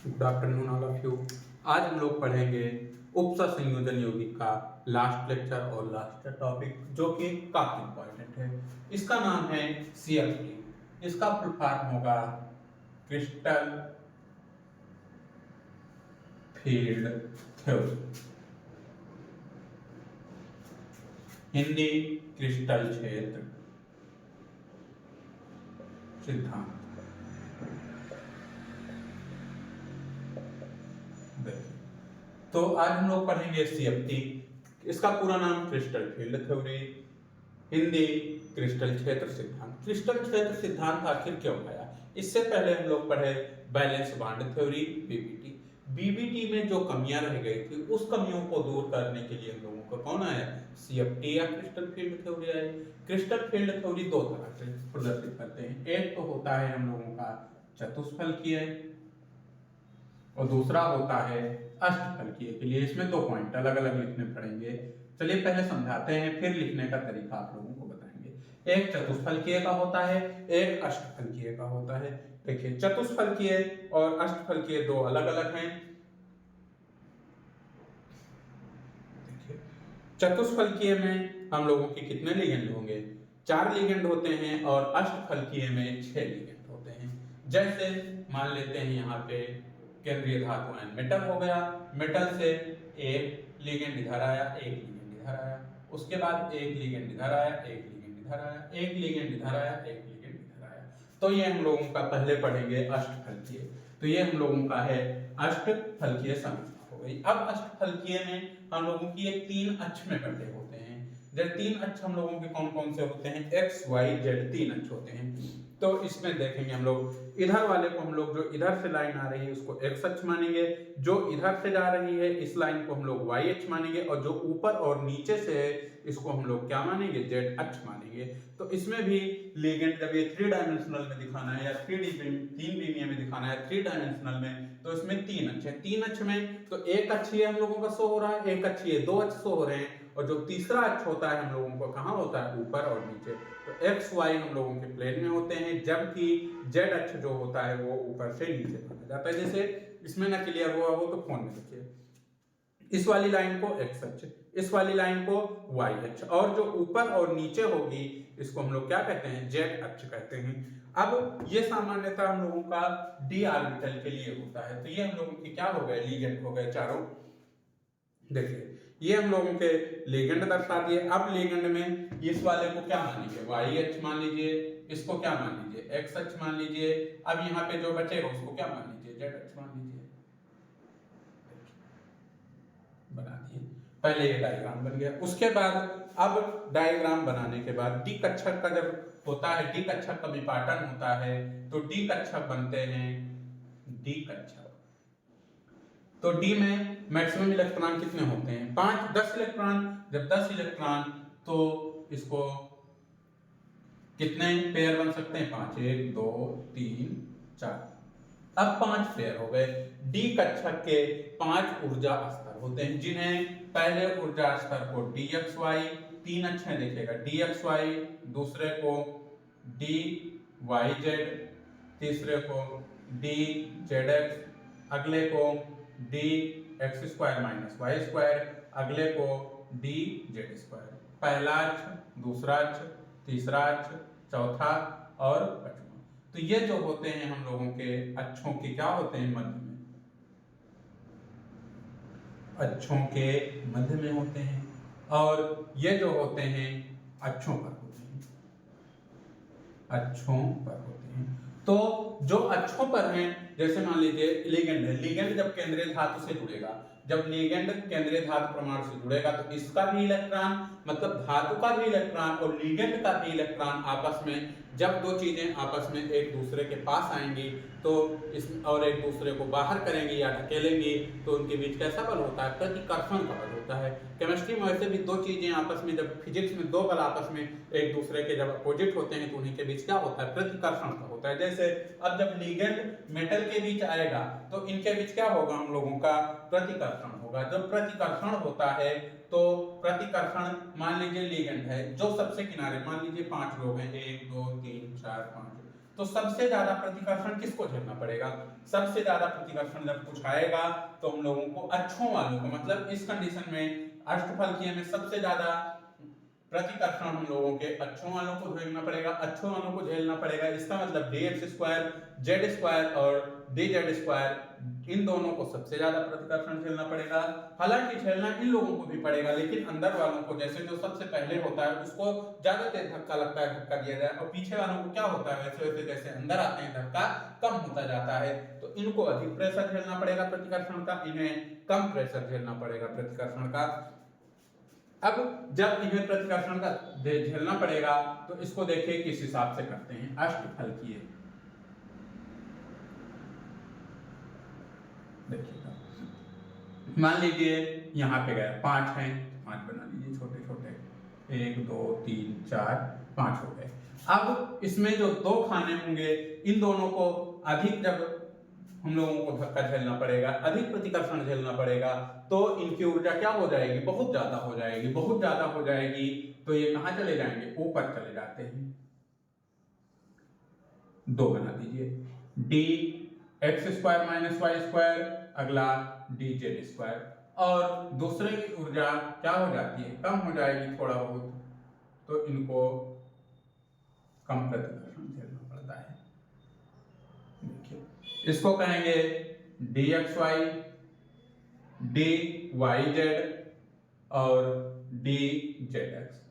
Good afternoon all of you. आज हम लोग पढ़ेंगे उपसर संयोजन यौगिक का लास्ट लेक्चर और लास्ट टॉपिक जो कि काफी इंपॉर्टेंट है। इसका नाम है CFT। इसका फुल फॉर्म होगा crystal field theory, Hindi crystal क्षेत्र सिद्धांत। तो आज हम लोग पढ़ेंगे CFT। इसका पूरा नाम crystal field theory, Hindi crystal क्षेत्र सिद्धांत। क्रिस्टल क्षेत्र सिद्धांत आखिर क्यों आया? इससे पहले हम लोग पढ़े valence bond theory BBT। BBT में जो कमियां रह गई थी उस कमियों को दूर करने के लिए हम लोगों को कौन आया? CFT या क्रिस्टल फील्ड थ्योरी आया। क्रिस्टल फील्ड थ्योरी दो तरह से प्रदर्शित करते हैं। एक तो होता है हम लोगों का चतुष्फलकीय और दूसरा होता है अष्टफलकीय। के लिए इसमें दो पॉइंट अलग अलग लिखने पड़ेंगे। चलिए पहले समझाते हैं, फिर लिखने का तरीका आप लोगों को बताएंगे। एक चतुष्फलकीय का होता है, एक अष्टफलकीय का होता है। देखिए चतुष्फलकीय और अष्टफलकीय दो अलग अलग हैं। देखिए चतुष्फलकीय में हम लोगों के कितने लिगेंड होंगे? 4 लिगेंड होते हैं और अष्टफलकीय में 6 लिगेंड होते हैं। जैसे मान लेते हैं यहाँ पे केंद्रीय धातु आयन मेटल हो गया, मेटल से एक लिगेंड इधर आया, एक लिगेंड इधर आया, उसके बाद एक लिगेंड इधर आया, एक लिगेंड इधर आया, एक लिगेंड इधर आया, एक लिगेंड इधर आया। तो ये हम लोगों का पहले पढ़ेंगे अष्टफलकीय। तो ये हम लोगों का है अष्टफलकीय संरचना हो गई। अब अष्टफलकीय में हम लोगों की एक 3 अक्ष में बंटे होते हैं। जब 3 अक्ष हम लोगों के कौन कौन से होते हैं? X Y Z 3 अक्ष होते हैं। तो इसमें देखेंगे हम लोग इधर वाले को हम लोग जो इधर से लाइन आ रही है उसको X अक्ष मानेंगे, जो इधर से जा रही है इस लाइन को हम लोग Y अक्ष मानेंगे, और जो ऊपर और नीचे से है इसको हम लोग क्या मानेंगे? Z अक्ष मानेंगे। तो इसमें भी लिगेंड जब ये 3 डायमेंशनल में दिखाना है या 3 विमीय में दिखाना है 3 डायमेंशनल में, तो इसमें 3 अक्ष है। 3 अक्ष में तो एक अक्ष ये हम लोगों का शो हो रहा है, एक अक्ष ये, 2 अक्ष शो हो रहे हैं, और जो तीसरा अक्ष होता है हम लोगों को कहाँ होता है? ऊपर और नीचे। तो X Y हम लोगों के प्लेन में होते हैं, जबकि Z अक्ष जो होता है वो ऊपर से नीचे माना जाता है। जैसे इसमें ना क्लियर हुआ हो तो फोन में देखिए, इस वाली लाइन को X अक्ष, इस वाली लाइन को Y अक्ष, और जो ऊपर और नीचे होगी इसको हम लोग क्या कहते हैं? Z अक्ष कहते हैं। अब ये सामान्यतः हम लोगों का d ऑर्बिटल के लिए होता है। तो ये हम लोगों के क्या हो गए? लिगेंड हो गए चारों। देखिए ये हम लोगों के लिगेंड दर्शा दिए। अब लिगेंड में इस वाले को क्या मानेंगे? Y अक्ष मान लीजिए, इसको क्या मान लीजिए? X अक्ष मान लीजिए। अब यहाँ पे जो बचेगा उसको क्या मान लीजिए? Z अक्ष मान लीजिए। बना दिए, पहले ये डायग्राम बन गया। उसके बाद अब डायग्राम बनाने के बाद डी कक्षक का जब होता है, डी कक्षक का विपाटन होता है तो डी कक्षक बनते हैं डी कक्षक। तो डी में मैक्सिमम इलेक्ट्रॉन कितने होते हैं? 5 10 इलेक्ट्रॉन। जब 10 इलेक्ट्रॉन तो इसको कितने पेयर बन सकते हैं? 5, 1 2 3 4। अब 5 पेयर हो गए। डी कक्षक के 5 ऊर्जा स्तर होते हैं, जिन्हें पहले ऊर्जा स्तर को DXY, 3 अक्ष में देखिएगा DXY, दूसरे को DYZ, तीसरे को DZX, अगले को DX² - Y², अगले को DZ²। पहला अक्ष, दूसरा अक्ष, तीसरा अक्ष, चौथा और पांचवा। तो ये जो होते हैं हम लोगों के अक्षों के क्या होते हैं? मध्य में, अक्षों के मध्य में होते हैं, और ये जो होते हैं अक्षों पर होते हैं, अक्षों पर होते हैं। तो जो अक्षों पर हैं, जैसे मान लीजिए लिगेंड है, लिगेंड जब केंद्रीय धातु से जुड़ेगा, जब लिगेंड केंद्रीय धातु परमाणु से जुड़ेगा तो इसका भी इलेक्ट्रॉन, मतलब धातु का भी इलेक्ट्रॉन और लिगेंड का भी इलेक्ट्रॉन आपस में, जब दो चीजें आपस में एक दूसरे के पास आएंगी तो इस और एक दूसरे को बाहर करेंगी या ढकेलेंगी तो उनके बीच कैसा बल होता है? प्रतिकर्षण का बल होता है। केमिस्ट्री में वैसे भी दो चीजें आपस में, जब फिजिक्स में दो बल आपस में एक दूसरे के जब अपोजिट होते हैं तो उन्हीं के बीच क्या होता है? प्रतिकर्षण का होता है। जैसे अब जब लिगेंड मेटल के बीच आएगा तो इनके बीच क्या होगा? हम लोगों का प्रतिकर्षण होगा। जब प्रतिकर्षण होता है तो प्रतिकर्षण, मान लीजिए लिगेंड है जो सबसे किनारे, मान लीजिए 5 लोग हैं, 1 2 3 4 5, तो सबसे ज्यादा प्रतिकर्षण किसको झेलना पड़ेगा? सबसे ज्यादा प्रतिकर्षण जब कुछ आएगा तो हम लोगों को अच्छों वालों को, मतलब इस कंडीशन में अष्टफलकीय में सबसे ज्यादा प्रतिकर्षण हम लोगों के अच्छों वालों को झेलना पड़ेगा, अच्छों वालों को झेलना पड़ेगा। इसका मतलब dx² z² और dz², इन दोनों को सबसे ज्यादा प्रतिकर्षण झेलना पड़ेगा। हालांकि झेलना इन लोगों को भी पड़ेगा, लेकिन अंदर वालों को, जैसे जो सबसे पहले होता है उसको ज्यादा तेज धक्का लगता है, धक्का दिया जाए, और पीछे वालों को क्या होता है वैसे वैसे जैसे अंदर आते हैं धक्का कम होता जाता है। तो इनको अधिक प्रेशर झेलना पड़ेगा प्रतिकर्षण का, इन्हें कम प्रेशर झेलना पड़ेगा प्रतिकर्षण का। अब जब इन्हें प्रतिकर्षण का झेलना पड़ेगा तो इसको देखिए किस हिसाब से करते हैं। अष्टफलकीय देखिएगा, मान लीजिए यहाँ पे गया 5 हैं, 5 बना लीजिए छोटे छोटे, 1 2 3 4 5 हो गए। अब इसमें जो 2 खाने होंगे, इन दोनों को अधिक जब हम लोगों को धक्का झेलना पड़ेगा, अधिक प्रतिकर्षण झेलना पड़ेगा, तो इनकी ऊर्जा क्या हो जाएगी? बहुत ज्यादा हो जाएगी। बहुत ज्यादा हो जाएगी तो ये कहां चले जाएंगे? ऊपर चले जाते हैं। 2 बना दीजिए, dx² - y², अगला dz², और दूसरे की ऊर्जा क्या हो जाती है? कम हो जाएगी थोड़ा बहुत, तो इनको कम प्रतिकर्षण झेलना पड़ता है। देखिए इसको कहेंगे dxy, dyz और dzx।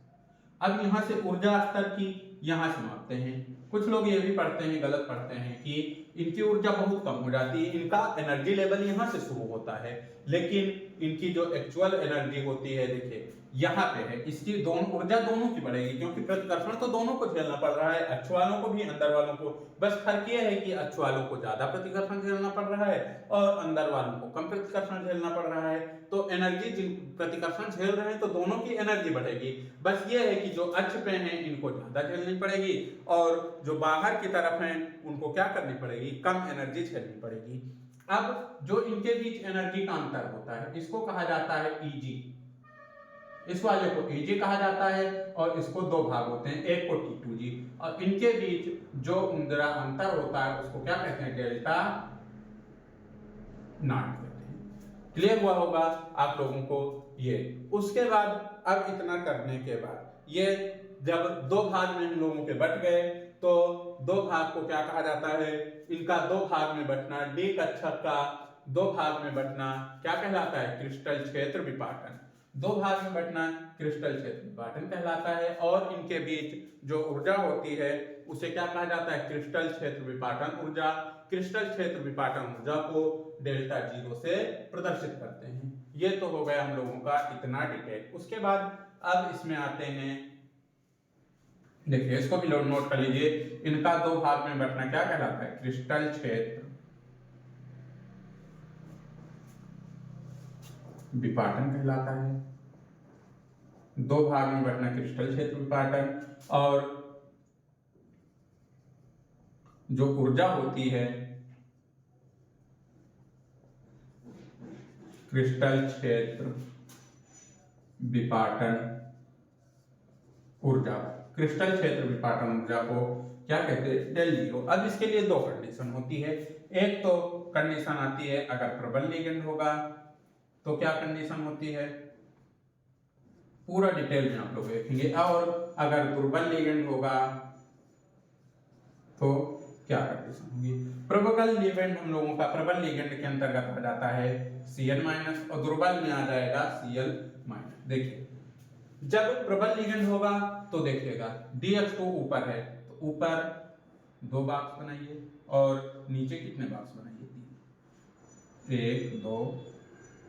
अब यहां से ऊर्जा स्तर की यहां से मापते हैं। कुछ लोग ये भी पढ़ते हैं, गलत पढ़ते हैं कि इनकी ऊर्जा बहुत कम हो जाती है, इनका एनर्जी लेवल यहां से शुरू होता है, लेकिन इनकी जो एक्चुअल एनर्जी होती है देखिए यहाँ पे है, इसकी दोनों ऊर्जा दोनों की बढ़ेगी, क्योंकि प्रतिकर्षण तो दोनों को झेलना पड़ रहा है, अच्छे वालों को भी अंदर वालों को। बस फर्क ये है कि अच्छे वालों को ज्यादा प्रतिकर्षण झेलना पड़ रहा है और अंदर वालों को कम प्रतिकर्षण झेलना पड़ रहा है। तो एनर्जी, जिन प्रतिकर्षण झेल रहे हैं तो दोनों की एनर्जी बढ़ेगी। बस ये है कि जो अक्ष पे हैं इनको ज्यादा झेलनी पड़ेगी, और जो बाहर की तरफ हैं उनको क्या करनी पड़ेगी? कम एनर्जी झेलनी पड़ेगी। अब जो इनके बीच एनर्जी का अंतर होता है इसको कहा जाता है Eg। इस वाले को Eg कहा जाता है, और इसको 2 भाग होते हैं, एक को T2G, और इनके बीच जो ऊर्जा अंतर होता है उसको क्या कहते हैं? डेल्टा नॉट कहते हैं। क्लियर हुआ होगा आप लोगों को ये। उसके बाद अब इतना करने के बाद ये जब 2 भाग में हम लोगों के बट गए, तो 2 भाग को क्या कहा जाता है? इनका 2 भाग में बटना, डी कक्षक का 2 भाग में बटना क्या कहलाता है? क्रिस्टल क्षेत्र विपाटन। 2 भाग में बटना क्रिस्टल क्षेत्र विपाटन कहलाता है, और इनके बीच जो ऊर्जा होती है उसे क्या कहा जाता है? क्रिस्टल क्षेत्र विपाटन ऊर्जा। क्रिस्टल क्षेत्र विपाटन ऊर्जा को डेल्टा 0 से प्रदर्शित करते हैं। ये तो हो गया हम लोगों का इतना डिटेल। उसके बाद अब इसमें आते हैं, देखिए इसको भी नोट कर लीजिए, इनका 2 भाग में बटना क्या कहलाता है? क्रिस्टल क्षेत्र विपाटन कहलाता है। 2 भाग में बटना क्रिस्टल क्षेत्र विपाटन, और जो ऊर्जा होती है क्रिस्टल क्षेत्र विपाटन ऊर्जा, क्रिस्टल क्षेत्र विपाटन ऊर्जा को क्या कहते हैं? डेल 0। अब इसके लिए 2 कंडीशन होती है। एक तो कंडीशन आती है अगर प्रबल लिगेंड होगा तो क्या कंडीशन होती है, पूरा डिटेल में आप लोग देखेंगे, और अगर दुर्बल लिगेंड होगा तो क्या कंडीशन होगी। प्रबल लिगेंड हम लोगों का, प्रबल लिगेंड के अंतर्गत आ जाता है Cl- और दुर्बल में आ जाएगा Cl-। देखिए जब प्रबल लिगेंड होगा तो देखिएगा DH2 ऊपर है तो ऊपर 2 बॉक्स बनाइए, और नीचे कितने बॉक्स बनाइए? 3, 1 2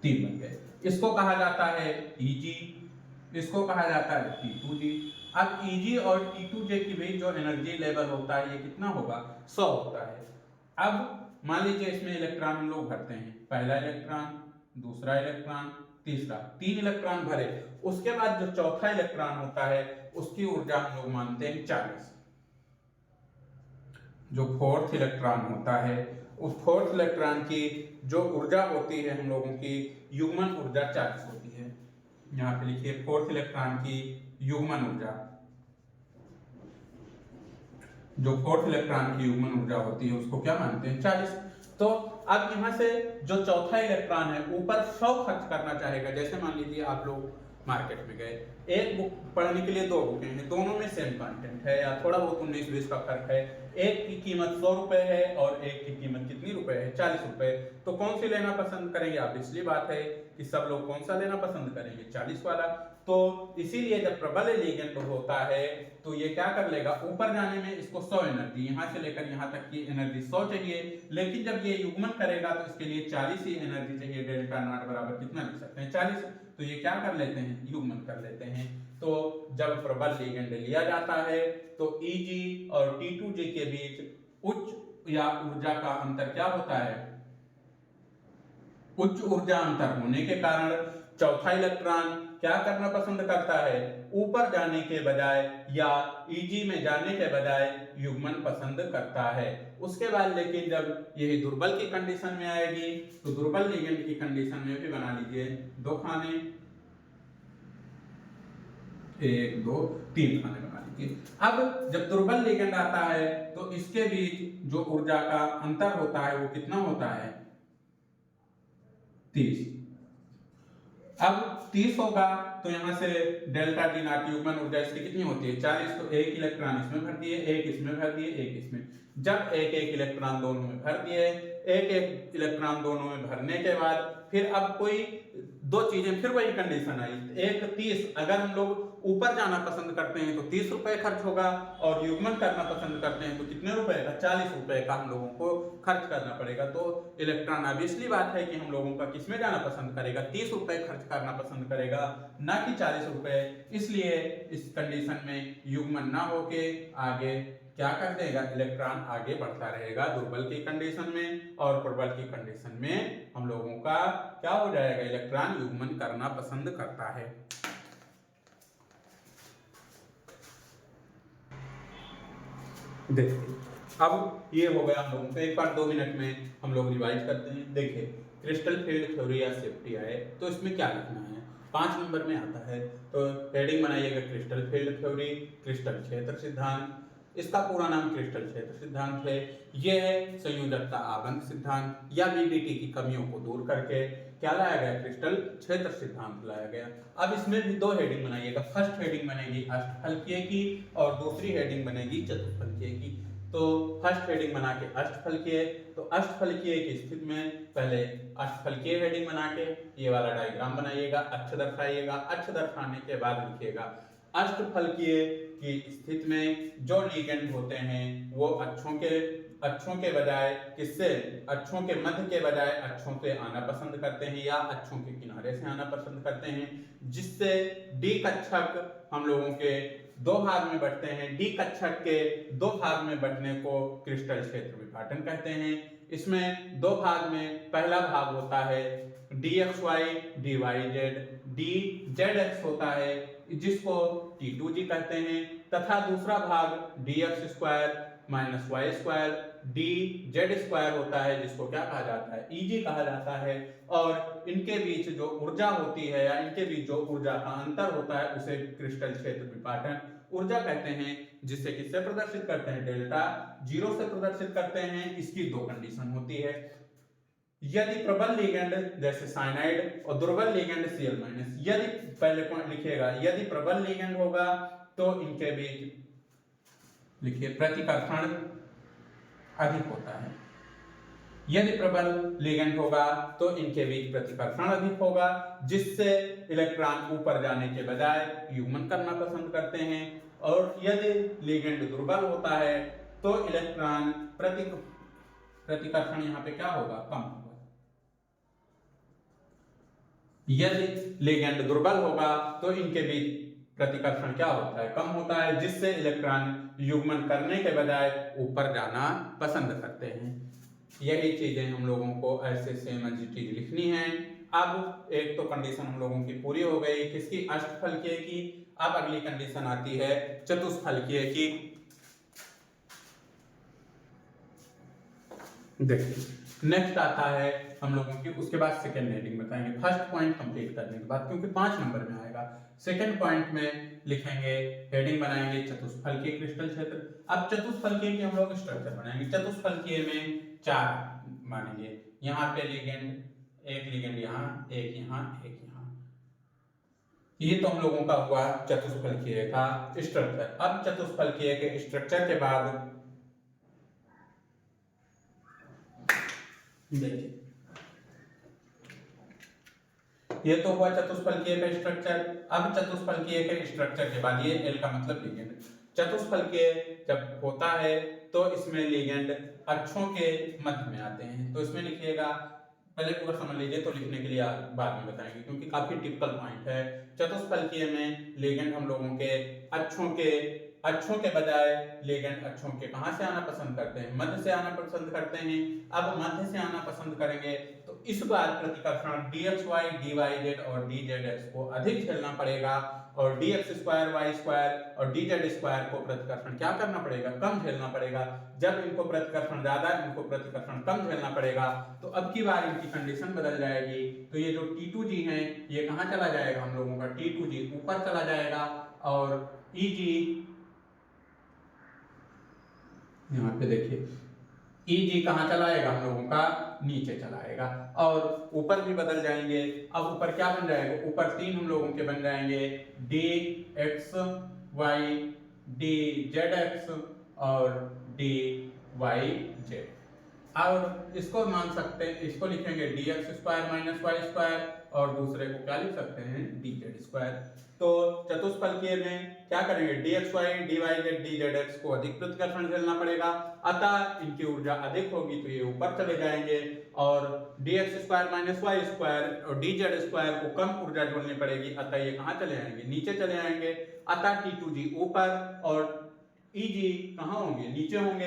3 बन गए। इसको कहा जाता है Eg, इसको कहा जाता है T2G। अब Eg और T2J की भी जो एनर्जी लेवल होता है ये कितना होगा? 100 होता है। अब मान लीजिए इसमें इलेक्ट्रॉन हम लोग भरते हैं, पहला इलेक्ट्रॉन, दूसरा इलेक्ट्रॉन, तीसरा, 3 इलेक्ट्रॉन भरे। उसके बाद जो चौथा इलेक्ट्रॉन होता है उसकी ऊर्जा हम लोग मानते हैं 40। जो 4th इलेक्ट्रॉन होता है उस 4th इलेक्ट्रॉन की जो ऊर्जा होती है हम लोगों की युग्मन ऊर्जा 40 होती है। यहाँ पे लिखिए 4th इलेक्ट्रॉन की युग्मन ऊर्जा जो फोर्थ इलेक्ट्रॉन की युग्मन ऊर्जा होती है उसको क्या मानते हैं, 40। तो अब यहाँ से जो चौथा इलेक्ट्रॉन है ऊपर 100 खर्च करना चाहेगा। जैसे मान लीजिए आप लोग मार्केट में गए, एक बुक पढ़ने के लिए 2 बुकें हैं, दोनों में सेम कंटेंट है या थोड़ा बहुत 19-20 का फर्क है, एक की कीमत 100 रुपए है और एक की कीमत कितनी रुपए है, 40 रुपए। तो कौन सी लेना पसंद करेंगे आप, इसलिए बात है कि सब लोग कौन सा लेना पसंद करेंगे, 40 वाला। तो इसीलिए जब प्रबल लिगेंड होता है तो ये क्या कर लेगा, ऊपर जाने में इसको 100 एनर्जी, यहाँ से लेकर यहाँ तक की एनर्जी 100 चाहिए, लेकिन जब ये युग्मन करेगा तो इसके लिए 40 ही एनर्जी चाहिए। डेल्टा नॉट बराबर कितना लिख सकते हैं, 40। तो ये क्या कर लेते हैं, युग्मन कर लेते हैं। तो जब प्रबल लिगेंड लिया जाता है तो Eg और T2G के बीच उच्च या ऊर्जा का अंतर क्या होता है, उच्च ऊर्जा अंतर होने के कारण चौथा इलेक्ट्रॉन क्या करना पसंद करता है, ऊपर जाने के बजाय या Eg में जाने के बजाय युग्मन पसंद करता है। उसके बाद लेकिन जब यही दुर्बल की कंडीशन में आएगी तो दुर्बल लिगेंड की कंडीशन में भी बना लीजिए 2 खाने, 1 2 3 खाने बना लीजिए। अब जब दुर्बल लिगेंड आता है तो इसके बीच जो ऊर्जा का अंतर होता है वो कितना होता है, 30। अब 30 होगा तो यहां से डेल्टा टी नॉट युग्मन ऊर्जा इसकी कितनी होती है, 40। तो एक इलेक्ट्रॉन इसमें भर दिए, एक इसमें भर दिए, एक इसमें। जब एक एक इलेक्ट्रॉन दोनों में भर दिए, एक एक इलेक्ट्रॉन दोनों में भरने के बाद फिर अब कोई 2 चीजें, फिर वही कंडीशन आई, एक 30। अगर हम लोग ऊपर जाना पसंद करते हैं तो 30 रुपए खर्च होगा और युग्मन करना पसंद करते हैं तो कितने रुपए का, 40 रुपए का हम लोगों को खर्च करना पड़ेगा। तो इलेक्ट्रॉन ऑब्वियसली बात है कि हम लोगों का किसमें जाना पसंद करेगा, 30 रुपए खर्च करना पसंद करेगा, ना कि 40 रुपए। इसलिए इस कंडीशन में युग्मन ना होके आगे क्या कर देगा, इलेक्ट्रॉन आगे बढ़ता रहेगा दुर्बल की कंडीशन में, और प्रबल की कंडीशन में हम लोगों का क्या हो जाएगा, इलेक्ट्रॉन युग्मन करना पसंद करता है। देखिए अब ये हो गया हम लोगों को, एक बार 2 मिनट में हम लोग रिवाइज करते हैं। देखिए क्रिस्टल फील्ड थ्योरी या सेफ्टी आए तो इसमें क्या लिखना है, 5 नंबर में आता है। तो हेडिंग बनाइएगा क्रिस्टल फील्ड थ्योरी, क्रिस्टल क्षेत्र सिद्धांत। इसका पूरा नाम क्रिस्टल क्षेत्र सिद्धांत है। यह है संयोजकता आबंध सिद्धांत या बीडीटी की कमियों को दूर करके क्या लाया गया, क्रिस्टल क्षेत्र सिद्धांत लाया गया। अब इसमें भी 2 हेडिंग बनाइएगा, फर्स्ट हेडिंग बनेगी अष्टफलकीय की और दूसरी हेडिंग बनेगी चतुष्फलकीय की। तो फर्स्ट हेडिंग बना के अष्टफलकीय, तो अष्टफलकीय की स्थिति में पहले अष्टफलकीय हेडिंग बना के ये वाला डायग्राम बनाइएगा, अक्ष दर्शाइएगा, अक्ष दर्शाने के बाद लिखिएगा अष्टफलकीय की स्थिति में जो लिगेंड होते हैं वो अक्षों के बजाय किससे, अक्षों के मध्य के बजाय अक्षों से आना पसंद करते हैं या अक्षों के किनारे से आना पसंद करते हैं, जिससे डी कक्षक हम लोगों के 2 भाग में बढ़ते हैं। डी कक्षक के 2 भाग में बढ़ने को क्रिस्टल क्षेत्र विभाजन कहते हैं। इसमें 2 भाग में पहला भाग होता है dxy dy z, dz होता है जिसको T2G कहते हैं, तथा दूसरा भाग dx square minus y square dz² होता है जिसको क्या कहा जाता है, Eg कहा जाता है। और इनके बीच जो ऊर्जा होती है या इनके बीच जो ऊर्जा का अंतर होता है उसे क्रिस्टल क्षेत्र विपाटन ऊर्जा कहते हैं, जिससे किससे प्रदर्शित करते हैं, डेल्टा 0 से प्रदर्शित करते हैं। इसकी 2 कंडीशन होती है, यदि प्रबल लिगेंड जैसे साइनाइड और दुर्बल लिगेंड Cl-, यदि पहले पॉइंट लिखिएगा, यदि प्रबल लिगेंड होगा तो इनके बीच लिखिए प्रतिकर्षण अधिक होता है। यदि प्रबल लिगेंड होगा तो इनके बीच प्रतिकर्षण अधिक होगा, जिससे इलेक्ट्रॉन ऊपर जाने के बजाय युग्मन करना पसंद करते हैं। और यदि लिगेंड दुर्बल होता है तो इलेक्ट्रॉन प्रतिकर्षण यहाँ पे क्या होगा, कम होगा। यदि लिगेंड दुर्बल होगा तो इनके बीच प्रतिकर्षण क्या होता है, कम होता है, जिससे इलेक्ट्रॉन युग्मन करने के बजाय ऊपर जाना पसंद करते हैं। यही चीजें हम लोगों को ऐसे सेम चीज लिखनी है। अब एक तो कंडीशन हम लोगों की पूरी हो गई किसकी, अष्टफलकीय की। अब अगली कंडीशन आती है चतुष्फलकीय की। देखिए नेक्स्ट आता है हम लोगों की, उसके बाद सेकंड हेडिंग बताएंगे फर्स्ट पॉइंट कंप्लीट करने के बाद, क्योंकि 5 नंबर में आएगा। सेकंड पॉइंट में लिखेंगे, हेडिंग बनाएंगे चतुष्फलकीय क्रिस्टल क्षेत्र। अब चतुष्फलकीय के हम लोग स्ट्रक्चर बनाएंगे। चतुष्फलकीय में 4 मानेंगे, यहाँ पे लिगेंड, एक लिगेंड यहाँ, एक यहाँ, एक यहाँ। ये तो हम लोगों का हुआ चतुष्फलकीय का स्ट्रक्चर। अब चतुष्फलकीय के स्ट्रक्चर के बाद देखिए, ये तो हुआ चतुष्फलकीय का स्ट्रक्चर। अब चतुष्फलकीय के स्ट्रक्चर के बाद, ये एल का मतलब लिगेंड। चतुष्फलकीय जब होता है तो इसमें लिगेंड अक्षों के मध्य में आते हैं। तो इसमें लिखिएगा, पहले पूरा समझ लीजिए तो लिखने के लिए बाद में बताएंगे, क्योंकि काफी टिपिकल पॉइंट है। चतुष्फलकीय में लिगेंड हम लोगों के अक्षों के बजाय लिगेंड अक्षों के कहां से आना पसंद करते हैं? मध्य से आना पसंद करते हैं। अब मध्य से आना पसंद करेंगे तो इस बार प्रतिकर्षण dxy, dyz और dzx को अधिक झेलना पड़ेगा, और dx2 y2 और dz2 को प्रतिकर्षण क्या करना पड़ेगा? कम झेलना पड़ेगा। जब इनको प्रतिकर्षण ज्यादा, इनको प्रतिकर्षण कम झेलना पड़ेगा, तो अब की बार इनकी कंडीशन बदल जाएगी। तो ये जो T2g है ये कहां चला जाएगा? हम लोगों का T2g ऊपर चला जाएगा, और Eg, यहाँ पे देखिए Eg कहाँ चलाएगा? हम लोगों का नीचे चलाएगा, और ऊपर भी बदल जाएंगे। अब ऊपर क्या बन जाएगा? ऊपर 3 हम लोगों के बन जाएंगे, dxy, dzx और dyz। और इसको मान सकते हैं, इसको लिखेंगे dx² - y² और दूसरे को क्या लिख सकते हैं? dz²। तो चतुष्फलकीय में क्या करेंगे? dxy, dyz, dzx को अधिक प्रतिकर्षण झेलना पड़ेगा, अतः इनकी ऊर्जा अधिक होगी तो ये ऊपर चले जाएंगे, और dx² - y² और dz² को कम ऊर्जा जोड़नी पड़ेगी, अतः ये कहाँ चले आएंगे? नीचे चले आएंगे। अतः T2g ऊपर और Eg कहाँ होंगे? नीचे होंगे।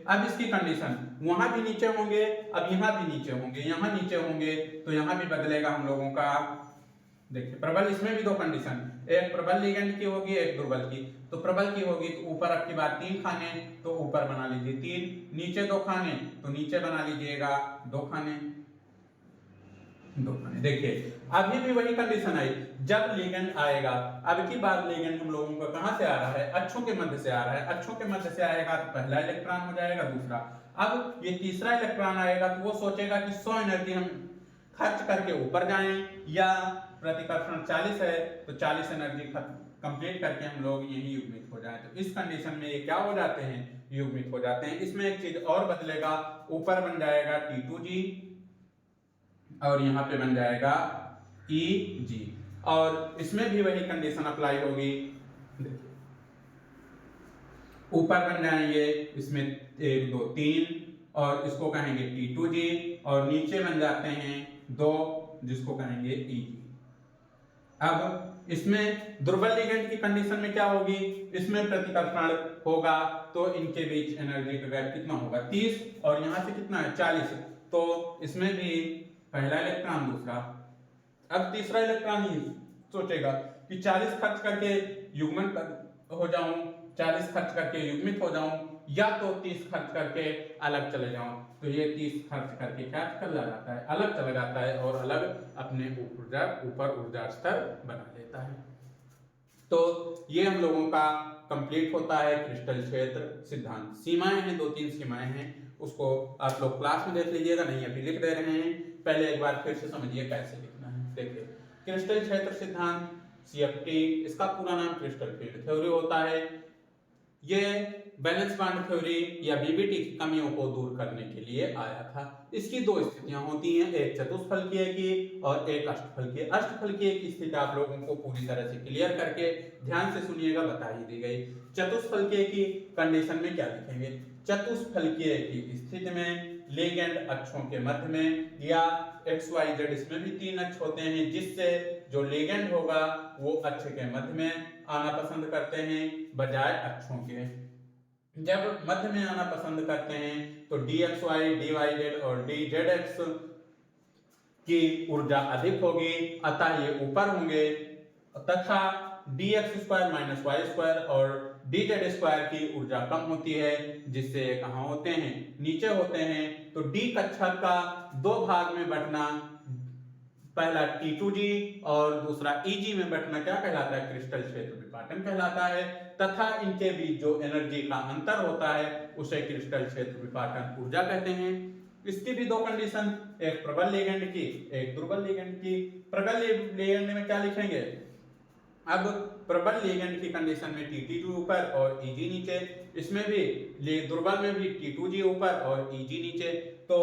अब इसकी कंडीशन, वहां भी नीचे होंगे, अब यहाँ भी नीचे होंगे, यहाँ नीचे होंगे, तो यहाँ भी बदलेगा हम लोगों का। देखिए प्रबल, इसमें भी 2 कंडीशन, एक प्रबल लिगेंड की होगी, एक दुर्बल की। तो प्रबल की होगी तो ऊपर आपकी बात 3 खाने, तो ऊपर बना लीजिए 3, नीचे 2 खाने तो नीचे बना लीजिएगा 2 खाने। देखिए अभी भी वही कंडीशन आई, जब लिगेंड आएगा, अब की बार लिगेंड हम लोगों का कहां से आ रहा है? अक्षों के मध्य से आ रहा है। अक्षों के मध्य से आएगा तो पहला इलेक्ट्रॉन हो जाएगा, दूसरा। अब ये तीसरा इलेक्ट्रॉन आएगा तो वो सोचेगा कि 100 एनर्जी हम खर्च करके ऊपर जाएं, या प्रतिकर्षण 40 है तो 40 एनर्जी कंप्लीट करके हम लोग यही युग्मित हो जाएं। तो इस कंडीशन में ये क्या हो जाते हैं? युग्मित हो जाते हैं। इसमें एक चीज और बदलेगा, ऊपर बन जाएगा T2g और यहाँ पे बन जाएगा Eg, और इसमें भी वही कंडीशन अप्लाई होगी। ऊपर बन जाएंगे इसमें 1 2 3, और इसको कहेंगे T2g, और नीचे बन जाते हैं 2 जिसको कहेंगे Eg। अब इसमें दुर्बल लिगेंड की कंडीशन में क्या होगी? इसमें प्रतिकर्षण होगा तो इनके बीच एनर्जी का गैप कितना होगा? 30, और यहाँ से कितना है? 40। तो इसमें भी पहला इलेक्ट्रॉन, दूसरा। अब तीसरा इलेक्ट्रॉन ही सोचेगा कि 40 खर्च करके युग्मन हो जाऊं, 40 खर्च करके युग्मित हो जाऊं, या तो 30 खर्च करके अलग चले जाऊं। तो ये 30 खर्च करके क्या चला जाता है? अलग चला जाता है, और अलग अपने ऊपर ऊर्जा स्तर बना लेता है। तो ये हम लोगों का कंप्लीट होता है क्रिस्टल क्षेत्र सिद्धांत। सीमाएं हैं, 2-3 सीमाएं हैं, उसको आप लोग क्लास में देख लीजिएगा, नहीं अभी लिख दे रहे हैं। पहले एक बार फिर से समझिए कैसे लिखना है। देखिए क्रिस्टल क्षेत्र सिद्धांत CFT, इसका पूरा नाम क्रिस्टल फील्ड थ्योरी होता है। ये बैलेंस बॉन्ड थ्योरी या BBT की कमियों को दूर करने के लिए आया था। इसकी 2 स्थितियां होती हैं, एक चतुष्फलकीय की और एक अष्टफलकीय। अष्टफलकीय की स्थिति आप लोगों को पूरी तरह से क्लियर करके ध्यान से सुनिएगा, बता ही दी गई। चतुष्फलकीय की कंडीशन में क्या लिखेंगे? चतुष्फलकीय की स्थिति में लिगेंड अक्षों के मध्य में, या XYZ इसमें भी 3 अक्ष होते हैं, जिससे जो लिगेंड होगा वो अक्ष के मध्य में आना पसंद करते हैं बजाय अक्षों के। जब मध्य में आना पसंद करते हैं तो dxy, dyz और dzx की ऊर्जा अधिक होगी, अतः ये ऊपर होंगे, तथा dx² - y² और dz² की ऊर्जा कम होती है, जिससे कहाँ होते हैं, नीचे होते हैं। तो d कक्षक का दो भाग में बंटना, पहला T2g और दूसरा Eg में बंटना क्या कहलाता है, क्रिस्टल क्षेत्र विपाटन कहलाता है। तथा इनके बीच जो एनर्जी का अंतर होता है उसे क्रिस्टल क्षेत्र विपाटन ऊर्जा कहते हैं। इसकी भी दो कंडीशन, एक प्रबल लिगेंड की, एक दुर्बल लिगेंड की। प्रबल लिगेंड में क्या लिखेंगे, अब प्रबल लिगेंड की कंडीशन में T2g ऊपर और Eg नीचे, इसमें भी दुर्बल में भी T2g ऊपर और Eg नीचे। तो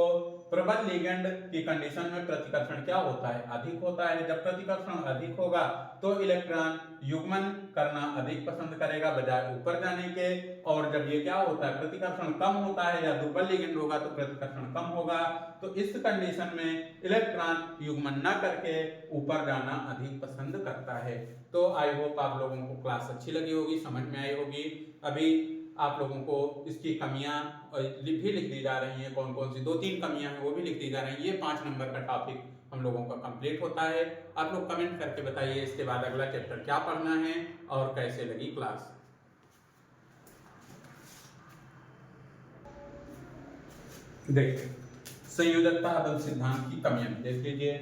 प्रबल लिगेंड की कंडीशन में प्रतिकर्षण क्या होता है, अधिक होता है। जब प्रतिकर्षण अधिक होगा तो इलेक्ट्रॉन युग्मन करना अधिक पसंद करेगा बजाय ऊपर जाने के। और जब ये क्या होता है, प्रतिकर्षण कम होता है या दुर्बल लिगेंड होगा तो प्रतिकर्षण कम होगा। तो इस कंडीशन में इलेक्ट्रॉन युग्मन न करके ऊपर जाना अधिक पसंद करता है। तो आई होप आप लोगों को क्लास अच्छी लगी होगी, समझ में आई होगी। अभी आप लोगों को इसकी कमियां भी लिख दी जा रही हैं, कौन कौन सी 2-3 कमियां हैं वो भी लिख दी जा रही हैं। ये 5 नंबर का टॉपिक हम लोगों का कंप्लीट होता है। आप लोग कमेंट करके बताइए इसके बाद अगला चैप्टर क्या पढ़ना है और कैसे लगी क्लास। देखिए, संयोजकता बल सिद्धांत की कमियां देख लीजिए,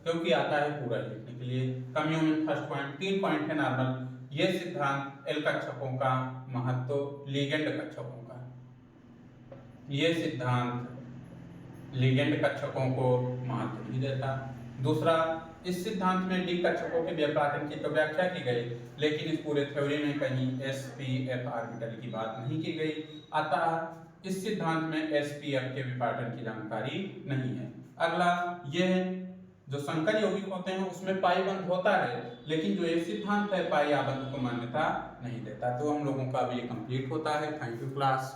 क्योंकि आता है पूरा लिखने के लिए। कमियों में फर्स्ट पॉइंट, 3 पॉइंट है नॉर्मल। ये सिद्धांत एल कक्षकों का महत्व लिगेंड कक्षकों का, ये सिद्धांत लिगेंड कक्षकों को महत्व नहीं देता। दूसरा, इस सिद्धांत में डी कक्षकों के विपाटन की तो व्याख्या की गई, लेकिन इस पूरे थ्योरी में कहीं sp_f ऑर्बिटल की बात नहीं की गई। अतः इस सिद्धांत में sp_f के विपाटन की जानकारी नहीं है। अगला, यह जो संकर यौगिक होते हैं उसमें पाई बंध होता है, लेकिन जो ये सिद्धांत है पाई आबंध को मान्यता नहीं देता। तो हम लोगों का अभी ये कंप्लीट होता है। Thank you class.